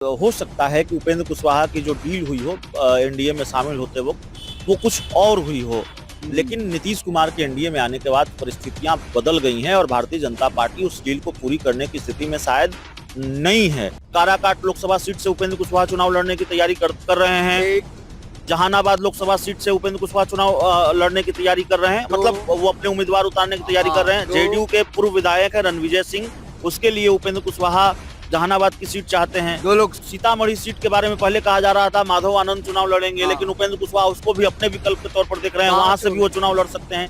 हो सकता है कि उपेंद्र कुशवाहा की जो डील हुई हो एनडीए में शामिल होते वक्त वो कुछ और हुई हो, लेकिन नीतीश कुमार के एनडीए में आने के बाद परिस्थितियां बदल गई हैं और भारतीय जनता पार्टी उस डील को पूरी करने की स्थिति में शायद नहीं है। काराकाट लोकसभा सीट से उपेंद्र कुशवाहा चुनाव लड़ने की तैयारी कर रहे हैं। जहानाबाद लोकसभा सीट से उपेंद्र कुशवाहा चुनाव लड़ने की तैयारी कर रहे हैं, मतलब वो अपने उम्मीदवार उतारने की तैयारी कर रहे हैं। जेडीयू के पूर्व विधायक है रणविजय सिंह, उसके लिए उपेंद्र कुशवाहा जहानाबाद की सीट चाहते हैं। दो लोग सीतामढ़ी सीट के बारे में पहले कहा जा रहा था माधव आनंद चुनाव लड़ेंगे, लेकिन उपेंद्र कुशवाहा उसको भी अपने विकल्प के तौर पर देख रहे हैं, वहां से भी वो चुनाव लड़ सकते हैं।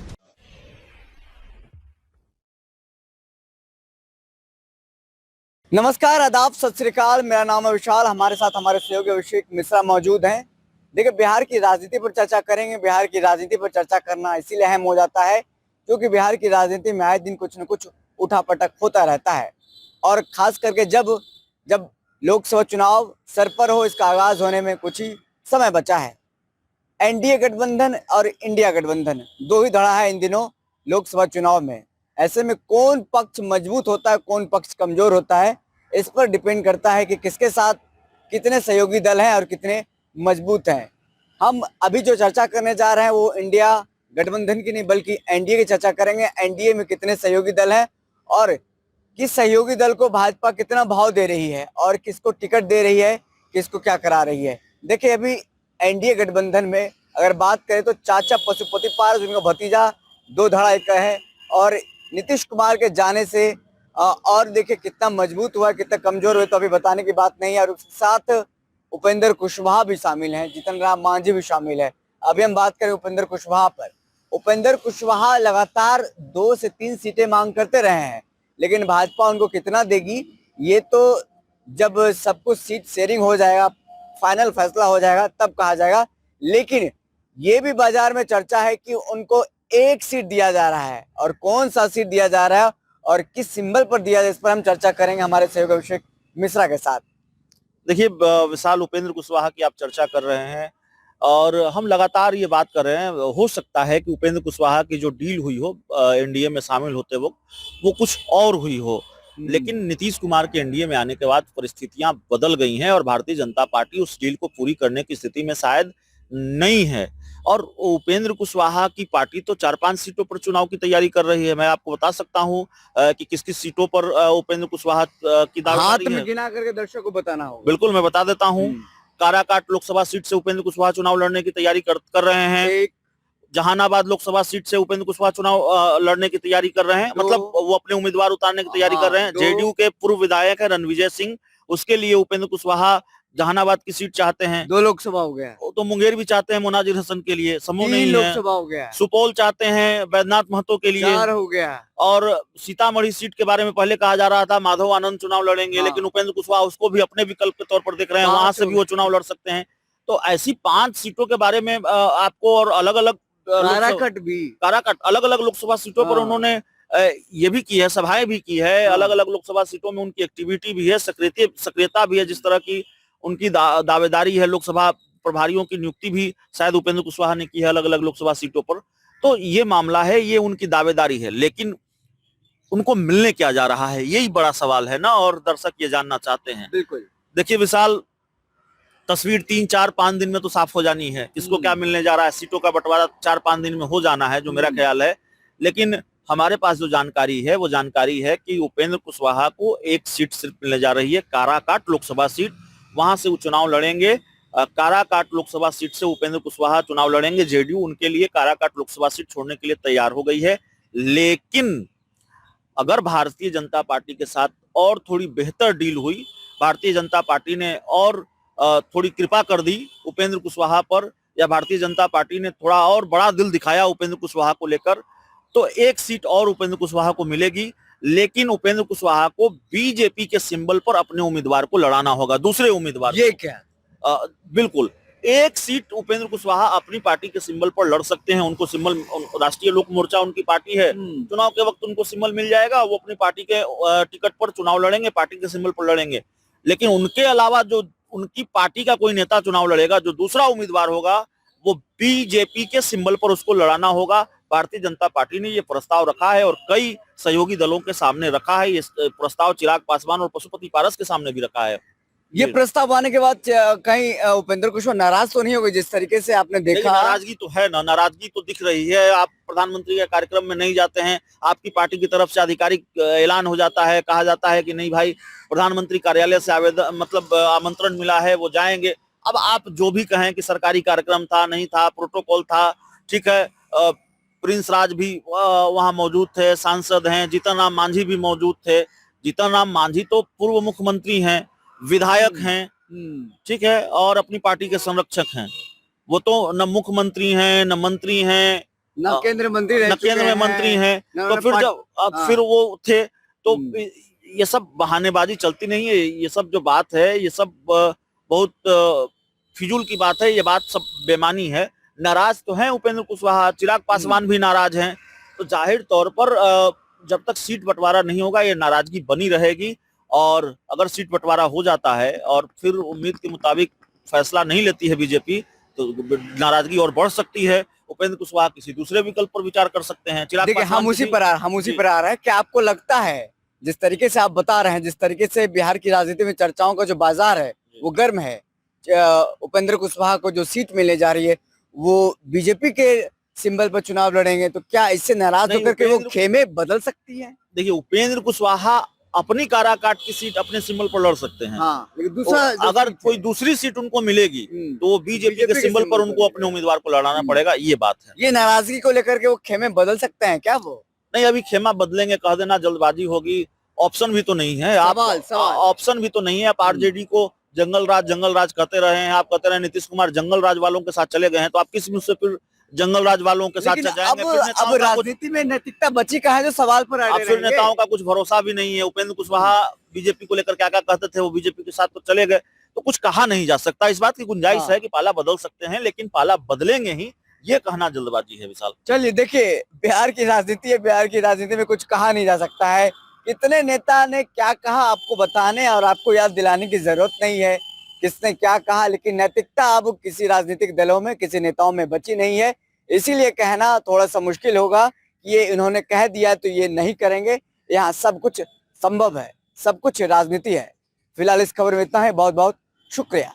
नमस्कार, आदाब, सत श्री अकाल। मेरा नाम है विशाल। हमारे साथ हमारे सहयोगी अभिषेक मिश्रा मौजूद हैं। देखिए, बिहार की राजनीति पर चर्चा करेंगे। बिहार की राजनीति पर चर्चा करना इसीलिए अहम हो जाता है क्योंकि बिहार की राजनीति में आए दिन कुछ न कुछ उठापटक होता रहता है, और खास करके जब जब लोकसभा चुनाव सर पर हो, इसका आगाज होने में कुछ ही समय बचा है। एनडीए गठबंधन और इंडिया गठबंधन दो ही धड़ा है इन दिनों लोकसभा चुनाव में। ऐसे में कौन पक्ष मजबूत होता है, कौन पक्ष कमजोर होता है, इस पर डिपेंड करता है कि किसके साथ कितने सहयोगी दल हैं और कितने मजबूत हैं। हम अभी जो चर्चा करने जा रहे हैं वो इंडिया गठबंधन की नहीं बल्कि एनडीए की चर्चा करेंगे। एनडीए में कितने सहयोगी दल हैं और किस सहयोगी दल को भाजपा कितना भाव दे रही है और किसको टिकट दे रही है, किसको क्या करा रही है। देखिए, अभी एनडीए गठबंधन में अगर बात करें तो चाचा पशुपति पारस, उनका भतीजा, दो धड़ा एक है। और नीतीश कुमार के जाने से और देखिए कितना मजबूत हुआ, कितना कमजोर हुआ, तो अभी बताने की बात नहीं है। और उसके साथ उपेंद्र कुशवाहा भी शामिल हैं, जीतन राम मांझी भी शामिल है। अभी हम बात करें उपेंद्र कुशवाहा पर। उपेंद्र कुशवाहा लगातार 2 से 3 सीटें मांग करते रहे हैं, लेकिन भाजपा उनको कितना देगी ये तो जब सब कुछ सीट शेयरिंग हो जाएगा, फाइनल फैसला हो जाएगा, तब कहा जाएगा। लेकिन ये भी बाजार में चर्चा है कि उनको एक सीट दिया जा रहा है, और कौन सा सीट दिया जा रहा है और किस सिंबल पर दिया जाए, इस पर हम चर्चा करेंगे हमारे सहयोगी अभिषेक मिश्रा के साथ। देखिए विशाल, उपेंद्र कुशवाहा की आप चर्चा कर रहे हैं और हम लगातार ये बात कर रहे हैं, हो सकता है कि उपेंद्र कुशवाहा की जो डील हुई हो एनडीए में शामिल होते वक्त वो कुछ और हुई हो, लेकिन नीतीश कुमार के एनडीए में आने के बाद परिस्थितियां बदल गई हैं और भारतीय जनता पार्टी उस डील को पूरी करने की स्थिति में शायद नहीं है। और उपेंद्र कुशवाहा की पार्टी तो 4-5 सीटों पर चुनाव की तैयारी कर रही है। मैं आपको बता सकता हूं कि किस किस सीटों पर उपेंद्र कुशवाहा की दावेदारी हाथ में है। गिना करके दर्शकों को बताना होगा। बिल्कुल, मैं बता देता हूं। काराकाट लोकसभा सीट से उपेंद्र कुशवाहा चुनाव लड़ने की तैयारी कर रहे हैं। जहानाबाद लोकसभा सीट से उपेंद्र कुशवाहा चुनाव लड़ने की तैयारी कर रहे हैं, मतलब वो अपने उम्मीदवार उतारने की तैयारी कर रहे हैं। जेडीयू के पूर्व विधायक है रणविजय सिंह, उसके लिए उपेंद्र कुशवाहा जहानाबाद की सीट चाहते हैं। 2 लोकसभा हो गया, तो मुंगेर भी चाहते हैं मोनाजिर हसन के लिए, समूह नहीं है। लोकसभा हो गया, सुपौल चाहते हैं बैद्यनाथ महतो के लिए, 4 हो गया। और सीतामढ़ी सीट के बारे में पहले कहा जा रहा था माधव आनंद चुनाव लड़ेंगे, लेकिन उपेंद्र कुशवाहा उसको भी अपने विकल्प के तौर पर देख रहे हैं, वहां से भी वो चुनाव लड़ सकते हैं। तो ऐसी 5 सीटों के बारे में आपको, और अलग अलग काराकाट अलग अलग लोकसभा सीटों पर उन्होंने ये भी की है, सभाएं भी की है। अलग अलग लोकसभा सीटों में उनकी एक्टिविटी भी है, सक्रियता भी है। जिस तरह की उनकी दावेदारी है, लोकसभा प्रभारियों की नियुक्ति भी शायद उपेंद्र कुशवाहा ने की है अलग अलग लोकसभा सीटों पर। तो ये मामला है, ये उनकी दावेदारी है, लेकिन उनको मिलने क्या जा रहा है, यही बड़ा सवाल है ना, और दर्शक ये जानना चाहते हैं। बिल्कुल। देखिए विशाल, तस्वीर 3-4-5 दिन में तो साफ हो जानी है, किसको क्या मिलने जा रहा है। सीटों का बंटवारा 4-5 दिन में हो जाना है, जो मेरा ख्याल है। लेकिन हमारे पास जो जानकारी है वो जानकारी है कि उपेंद्र कुशवाहा को एक सीट सिर्फ मिलने जा रही है, काराकाट लोकसभा सीट, वहां से वो चुनाव लड़ेंगे। काराकाट लोकसभा सीट से उपेंद्र कुशवाहा चुनाव लड़ेंगे। जेडीयू उनके लिए काराकाट लोकसभा सीट छोड़ने के लिए तैयार हो गई है, लेकिन अगर भारतीय जनता पार्टी के साथ और थोड़ी बेहतर डील हुई, भारतीय जनता पार्टी ने और थोड़ी कृपा कर दी उपेंद्र कुशवाहा पर, या भारतीय जनता पार्टी ने थोड़ा और बड़ा दिल दिखाया उपेंद्र कुशवाहा को लेकर, तो एक सीट और उपेंद्र कुशवाहा को मिलेगी। लेकिन उपेंद्र कुशवाहा को बीजेपी के सिंबल पर अपने उम्मीदवार को लड़ाना होगा, दूसरे उम्मीदवार। ये क्या? बिल्कुल, एक सीट उपेंद्र कुशवाहा अपनी पार्टी के सिंबल पर लड़ सकते हैं। उनको सिंबल, राष्ट्रीय लोक मोर्चा उनकी पार्टी है, चुनाव के वक्त उनको सिंबल मिल जाएगा, वो अपनी पार्टी के टिकट पर चुनाव लड़ेंगे, पार्टी के सिंबल पर लड़ेंगे। लेकिन उनके अलावा जो उनकी पार्टी का कोई नेता चुनाव लड़ेगा, जो दूसरा उम्मीदवार होगा, वो बीजेपी के सिंबल पर उसको लड़ाना होगा। भारतीय जनता पार्टी ने ये प्रस्ताव रखा है और कई सहयोगी दलों के सामने रखा है। ये प्रस्ताव चिराग पासवान और पशुपति पारस के सामने भी रखा है। ये जी। प्रस्ताव आने के बाद कहीं उपेंद्र कुशवाहा नाराज तो नहीं होंगे जिस तरीके से आपने देखिए, देखा? नाराजगी तो है ना, नाराजगी तो दिख रही है। आप प्रधानमंत्री के कार्यक्रम में नहीं जाते हैं, आपकी पार्टी की तरफ से आधिकारिक ऐलान हो जाता है, कहा जाता है कि नहीं भाई, प्रधानमंत्री कार्यालय से आवेदन मतलब आमंत्रण मिला है, वो जाएंगे। अब आप जो भी कहें कि सरकारी कार्यक्रम था, नहीं था, प्रोटोकॉल था, ठीक है। प्रिंस राज भी वहां मौजूद थे, सांसद हैं, जीतन राम मांझी भी मौजूद थे। जीतन राम मांझी तो पूर्व मुख्यमंत्री हैं, विधायक हैं, ठीक है, और अपनी पार्टी के संरक्षक हैं। वो तो न मुख्यमंत्री हैं, न मंत्री हैं, न केंद्र मंत्री रह न चुके केंद्र में मंत्री हैं। न तो उन्होंने फिर जब हाँ। फिर वो थे, तो हम्म। ये सब बहानेबाजी चलती नहीं है। ये सब जो बात है, ये सब बहुत फिजूल की बात है। ये बात सब बेमानी है। नाराज तो हैं उपेंद्र कुशवाहा, चिराग पासवान भी नाराज हैं। तो जाहिर तौर पर जब तक सीट बंटवारा नहीं होगा, ये नाराजगी बनी रहेगी। और अगर सीट बंटवारा हो जाता है और फिर उम्मीद के मुताबिक फैसला नहीं लेती है बीजेपी, तो नाराजगी और बढ़ सकती है। उपेंद्र कुशवाहा किसी दूसरे विकल्प पर विचार कर सकते हैं। चिराग देखिए, पासवान हम उसी जी। पर आ रहे हैं। क्या आपको लगता है, जिस तरीके से आप बता रहे हैं, जिस तरीके से बिहार की राजनीति में चर्चाओं का जो बाजार है वो गर्म है, उपेंद्र कुशवाहा को जो सीट मिलने जा रही है वो बीजेपी के सिंबल पर चुनाव लड़ेंगे, तो क्या इससे नाराज नहीं, होकर के वो खेमे बदल सकती है? देखिए, उपेंद्र कुशवाहा अपनी काराकाट की सीट अपने सिंबल पर लड़ सकते हैं। हाँ, लेकिन दूसरा अगर कोई दूसरी सीट उनको मिलेगी, तो वो बीजेपी के सिंबल पर उनको अपने उम्मीदवार को लड़ाना पड़ेगा। ये बात है। ये नाराजगी को लेकर के वो खेमे बदल सकते हैं क्या? वो नहीं, अभी खेमा बदलेंगे कह देना जल्दबाजी होगी। ऑप्शन भी तो नहीं है। आप ऑप्शन भी तो नहीं है। आप आरजेडी को जंगल राज कहते रहे हैं। आप कहते रहे नीतीश कुमार जंगल राज वालों के साथ चले गए हैं, तो आप किस मुझसे फिर जंगल राज वालों के साथ जाएंगे? अब राजनीति में नैतिकता बची कहाँ है जो सवाल पर अब फिर नेताओं का कुछ भरोसा भी नहीं है। उपेंद्र कुशवाहा बीजेपी को लेकर क्या क्या कहते थे, वो बीजेपी के साथ तो चले गए, तो कुछ कहा नहीं जा सकता। इस बात की गुंजाइश है कि पाला बदल सकते हैं, लेकिन पाला बदलेंगे ही, ये कहना जल्दबाजी है विशाल। चलिए, देखिए, बिहार की राजनीति है, बिहार की राजनीति में कुछ कहा नहीं जा सकता है। कितने नेता ने क्या कहा आपको बताने और आपको याद दिलाने की जरूरत नहीं है किसने क्या कहा, लेकिन नैतिकता अब किसी राजनीतिक दलों में, किसी नेताओं में बची नहीं है। इसीलिए कहना थोड़ा सा मुश्किल होगा कि ये इन्होंने कह दिया तो ये नहीं करेंगे। यहाँ सब कुछ संभव है, सब कुछ राजनीति है। फिलहाल इस खबर में इतना है। बहुत बहुत शुक्रिया।